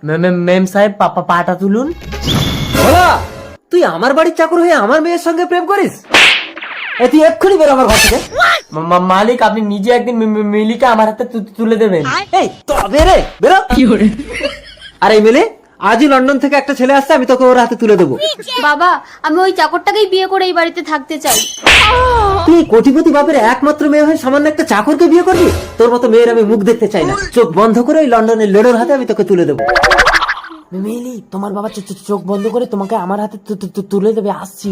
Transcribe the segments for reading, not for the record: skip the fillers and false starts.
মেম সাহেব পাটা তুলুন। ভোলা, তুই আমার বাড়ির চাকর হয়ে আমার মেয়ের সঙ্গে প্রেম করিস? তুই এক্ষুনি বেরো আমার ঘর থেকে। মালিক, আপনি নিজে একদিন মিলিকে আমার হাতে তুলে দেবেন। এই তবে রে, বেরো। আর এই মিলি, আজই লন্ডন থেকে একটা ছেলে আসছে, আমি তোকে ওর হাতে তুলে দেবো। বাবা, আমি ওই চাকরটাকেই বিয়ে করে এই বাড়িতে থাকতে চাই। তুই কোটিপতি বাপের একমাত্র মেয়ে হয়ে সামান্য একটা চাকরকে বিয়ে করবি? তোর মতো মেয়ের আমি মুখ দেখতে চাই না। চোখ বন্ধ করে ওই লন্ডনের লেডোর হাতে আমি তোকে তুলে দেবো। মিলি, তোমার বাবা চোখ বন্ধ করে তোমাকে আমার হাতে তুলে দেবে, আসছি।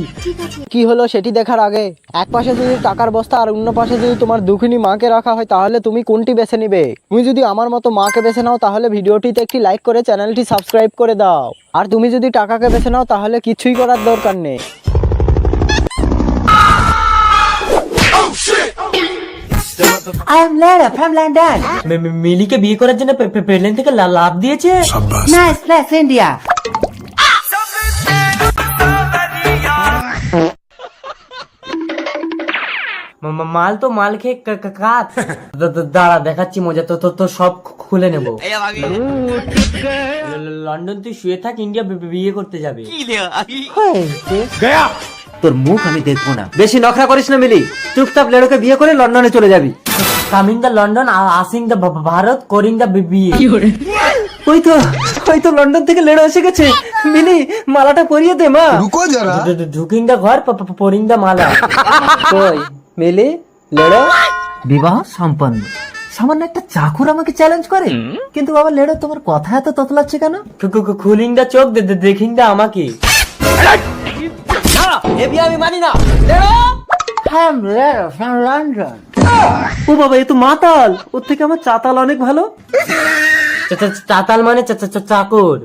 কি হলো সেটি দেখার আগে এক পাশে যদি টাকার বস্তা আর অন্য পাশে যদি তোমার দুঃখিনী মাকে রাখা হয়, তাহলে তুমি কোনটি বেছে নিবে? তুমি যদি আমার মতো মাকে বেছে নাও, তাহলে ভিডিওটিতে একটি লাইক করে চ্যানেলটি সাবস্ক্রাইব করে দাও। আর তুমি যদি টাকাকে বেছে নাও, তাহলে কিছুই করার দরকার নেই। I am Lara from London. মিলিকে বিয়ে করার জন্য প্লেন থেকে লাভ দিয়েছে। Nice place, India. মাল তো মাল খেয়ে কাত। দাঁড়া, দেখাচ্ছি মজা। তো সব খুলে নেবো। লন্ডন তুই শুয়ে থাক, ইন্ডিয়া বিয়ে করতে যাবে। তোর মুখ আমি দেখবো না। বেশি নখরা করিস না মিলি, চুপচাপ লেডোকে বিয়ে করে লন্ডনে চলে যাবি। কামিং দা লন্ডন, আসিং দা ভারত, করিং দা বিয়ে। ওই তো লন্ডন থেকে লেডো এসে গেছে। মিলি, মালাটা পরিয়ে দে মা। ঢুকিং দা ঘর, পরিং দা মালা। কই মিলি, লেডো বিবাহ সম্পন্ন। সামান্য একটা চাকর আমাকে চ্যালেঞ্জ করে, কিন্তু বাবা লেডো তোমার কথা এত ততলাচ্ছে কেন? খুলিং দা চোখ, দেখিং দা আমাকে। এ বিয়ে আমি মানি না। Ledo, I am Lara from London. ও বাবা, এ তো মাতাল। ওর থেকে আমার চাতাল অনেক ভালো। চাতাল মানে চাকর।